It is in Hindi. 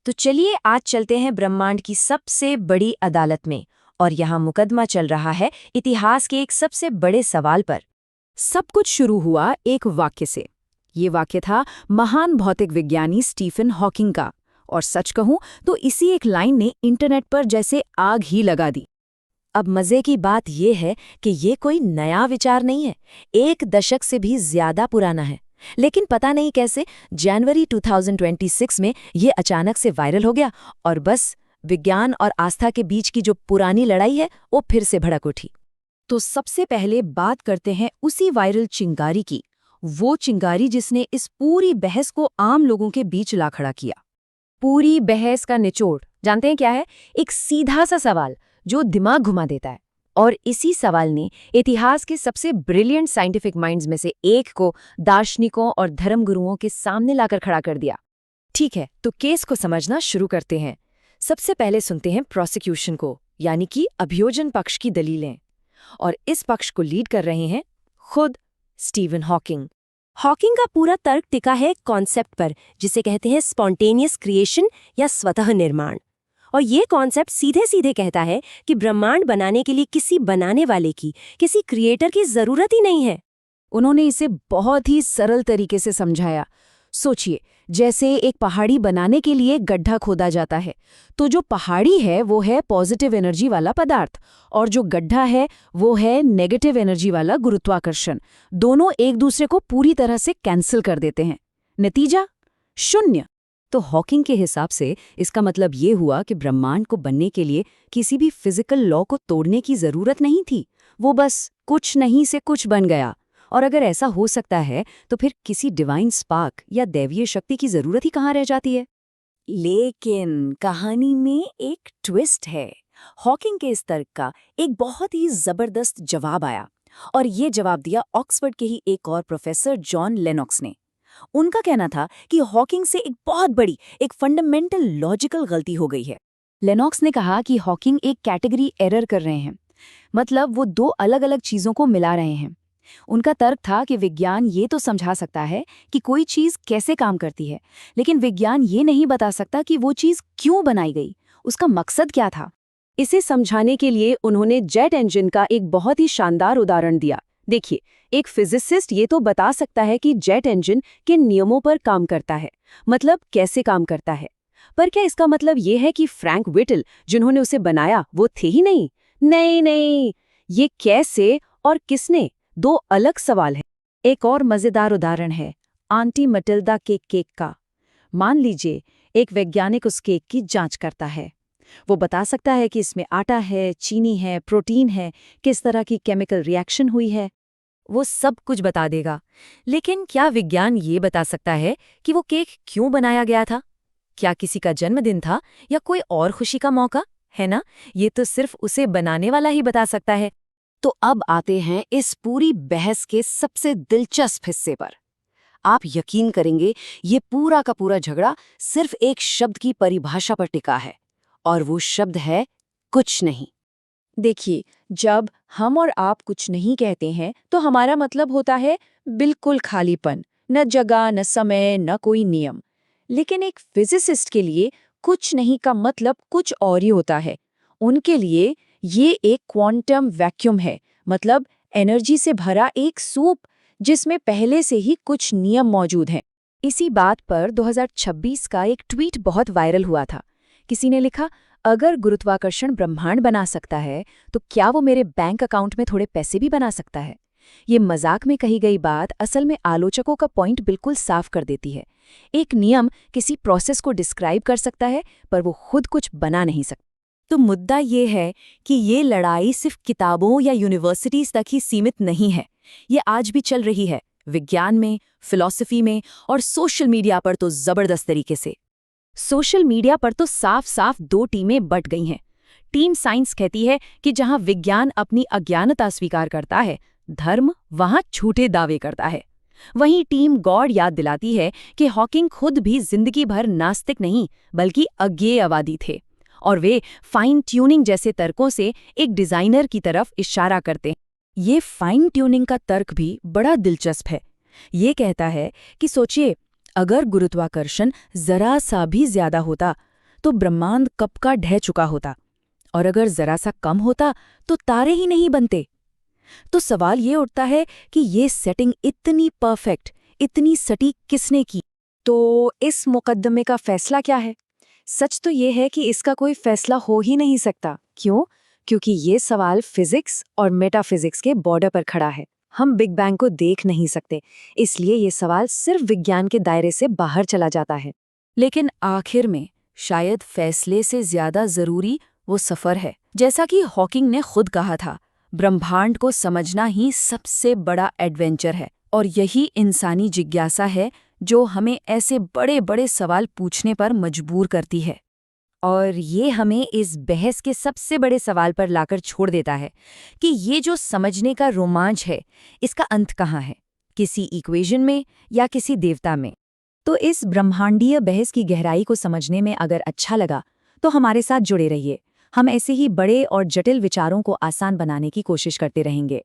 तो चलिए आज चलते हैं ब्रह्मांड की सबसे बड़ी अदालत में। और यहाँ मुकदमा चल रहा है इतिहास के एक सबसे बड़े सवाल पर। सब कुछ शुरू हुआ एक वाक्य से। ये वाक्य था महान भौतिक विज्ञानी स्टीफन हॉकिंग का। और सच कहूं तो इसी एक लाइन ने इंटरनेट पर जैसे आग ही लगा दी। अब मजे की बात यह है कि ये कोई नया विचार नहीं है, एक दशक से भी ज्यादा पुराना है। लेकिन पता नहीं कैसे जनवरी 2026 में ये अचानक से वायरल हो गया और बस विज्ञान और आस्था के बीच की जो पुरानी लड़ाई है वो फिर से भड़क उठी। तो सबसे पहले बात करते हैं उसी वायरल चिंगारी की, वो चिंगारी जिसने इस पूरी बहस को आम लोगों के बीच ला खड़ा किया। पूरी बहस का निचोड़ जानते हैं क्या है? एक सीधा सा सवाल जो दिमाग घुमा देता है। और इसी सवाल ने इतिहास के सबसे ब्रिलियंट साइंटिफिक माइंड्स में से एक को दार्शनिकों और धर्मगुरुओं के सामने लाकर खड़ा कर दिया। ठीक है, तो केस को समझना शुरू करते हैं। सबसे पहले सुनते हैं प्रोसिक्यूशन को, यानी कि अभियोजन पक्ष की दलीलें। और इस पक्ष को लीड कर रहे हैं खुद स्टीफन हॉकिंग। हॉकिंग का पूरा तर्क टिका है कॉन्सेप्ट पर जिसे कहते हैं स्पॉन्टेनियस क्रिएशन या स्वतः निर्माण। और ये कॉन्सेप्ट सीधे सीधे कहता है कि ब्रह्मांड बनाने के लिए किसी बनाने वाले की, किसी क्रिएटर की जरूरत ही नहीं है। उन्होंने इसे बहुत ही सरल तरीके से समझाया। सोचिए, जैसे एक पहाड़ी बनाने के लिए गड्ढा खोदा जाता है, तो जो पहाड़ी है वो है पॉजिटिव एनर्जी वाला पदार्थ और जो गड्ढा है वो है नेगेटिव एनर्जी वाला गुरुत्वाकर्षण। दोनों एक दूसरे को पूरी तरह से कैंसिल कर देते हैं। नतीजा शून्य। तो हॉकिंग के हिसाब से इसका मतलब ये हुआ कि ब्रह्मांड को बनने के लिए किसी भी फिजिकल लॉ को तोड़ने की जरूरत नहीं थी, वो बस कुछ नहीं से कुछ बन गया। और अगर ऐसा हो सकता है तो फिर किसी डिवाइन स्पार्क या दैवीय शक्ति की जरूरत ही कहाँ रह जाती है। लेकिन कहानी में एक ट्विस्ट है। हॉकिंग के इस तर्क का एक बहुत ही जबरदस्त जवाब आया, और ये जवाब दिया ऑक्सफोर्ड के ही एक और प्रोफेसर जॉन लेनॉक्स ने। उनका कहना था कि हॉकिंग से एक बहुत बड़ी, एक फंडामेंटल लॉजिकल गलती हो गई है। लेनॉक्स ने कहा कि हॉकिंग एक कैटेगरी एरर कर रहे हैं, मतलब वो दो अलग अलग चीजों को मिला रहे हैं। उनका तर्क था कि विज्ञान ये तो समझा सकता है कि कोई चीज कैसे काम करती है, लेकिन विज्ञान ये नहीं बता सकता कि वो चीज क्यों बनाई गई, उसका मकसद क्या था। इसे समझाने के लिए उन्होंने जेट इंजन का एक बहुत ही शानदार उदाहरण दिया। देखिए, एक फिजिसिस्ट ये तो बता सकता है कि जेट इंजन किन नियमों पर काम करता है, मतलब कैसे काम करता है। पर क्या इसका मतलब ये है कि फ्रैंक विटल जिन्होंने उसे बनाया वो थे ही नहीं? नहीं नहीं, ये कैसे और किसने, दो अलग सवाल हैं। एक और मजेदार उदाहरण है आंटी मटिल्डा के केक का। मान लीजिए एक वैज्ञानिक उस केक की जांच करता है। वो बता सकता है कि इसमें आटा है, चीनी है, प्रोटीन है, किस तरह की केमिकल रिएक्शन हुई है, वो सब कुछ बता देगा। लेकिन क्या विज्ञान ये बता सकता है कि वो केक क्यों बनाया गया था? क्या किसी का जन्मदिन था या कोई और खुशी का मौका है ना? ये तो सिर्फ उसे बनाने वाला ही बता सकता है। तो अब आते हैं इस पूरी बहस के सबसे दिलचस्प हिस्से पर। आप यकीन करेंगे, ये पूरा का पूरा झगड़ा सिर्फ एक शब्द की परिभाषा पर टिका है, और वो शब्द है कुछ नहीं। देखिए, जब हम और आप कुछ नहीं कहते हैं तो हमारा मतलब होता है बिल्कुल खालीपन, न जगह, न समय, न कोई नियम। लेकिन एक फिजिसिस्ट के लिए कुछ नहीं का मतलब कुछ और ही होता है। उनके लिए ये एक क्वांटम वैक्यूम है, मतलब एनर्जी से भरा एक सूप जिसमें पहले से ही कुछ नियम मौजूद हैं। इसी बात पर 2026 का एक ट्वीट बहुत वायरल हुआ था। किसी ने लिखा, अगर गुरुत्वाकर्षण ब्रह्मांड बना सकता है तो क्या वो मेरे बैंक अकाउंट में थोड़े पैसे भी बना सकता है? ये मजाक में कही गई बात असल में आलोचकों का पॉइंट बिल्कुल साफ कर देती है। एक नियम किसी प्रोसेस को डिस्क्राइब कर सकता है, पर वो खुद कुछ बना नहीं सकता। तो मुद्दा ये है कि ये लड़ाई सिर्फ किताबों या यूनिवर्सिटीज तक ही सीमित नहीं है। ये आज भी चल रही है, विज्ञान में, फिलॉसफी में और सोशल मीडिया पर तो जबरदस्त तरीके से। सोशल मीडिया पर तो साफ साफ दो टीमें बट गई हैं। टीम साइंस कहती है कि जहां विज्ञान अपनी अज्ञानता स्वीकार करता है, धर्म वहां झूठे दावे करता है। वहीं टीम गॉड याद दिलाती है कि हॉकिंग खुद भी जिंदगी भर नास्तिक नहीं बल्कि अज्ञेयवादी थे, और वे फाइन ट्यूनिंग जैसे तर्कों से एक डिजाइनर की तरफ इशारा करते हैं। ये फाइन ट्यूनिंग का तर्क भी बड़ा दिलचस्प है। ये कहता है कि सोचिए, अगर गुरुत्वाकर्षण जरा सा भी ज्यादा होता तो ब्रह्मांड कब का ढह चुका होता, और अगर जरा सा कम होता तो तारे ही नहीं बनते। तो सवाल ये उठता है कि ये सेटिंग इतनी परफेक्ट, इतनी सटीक किसने की? तो इस मुकद्दमे का फैसला क्या है? सच तो ये है कि इसका कोई फैसला हो ही नहीं सकता। क्यों? क्योंकि ये सवाल फिजिक्स और मेटाफिजिक्स के बॉर्डर पर खड़ा है। हम बिग बैंग को देख नहीं सकते, इसलिए ये सवाल सिर्फ विज्ञान के दायरे से बाहर चला जाता है। लेकिन आखिर में शायद फैसले से ज्यादा जरूरी वो सफर है। जैसा कि हॉकिंग ने खुद कहा था, ब्रह्मांड को समझना ही सबसे बड़ा एडवेंचर है, और यही इंसानी जिज्ञासा है जो हमें ऐसे बड़े बड़े सवाल पूछने पर मजबूर करती है। और ये हमें इस बहस के सबसे बड़े सवाल पर लाकर छोड़ देता है कि ये जो समझने का रोमांच है, इसका अंत कहाँ है? किसी इक्वेशन में या किसी देवता में? तो इस ब्रह्मांडीय बहस की गहराई को समझने में अगर अच्छा लगा तो हमारे साथ जुड़े रहिए। हम ऐसे ही बड़े और जटिल विचारों को आसान बनाने की कोशिश करते रहेंगे।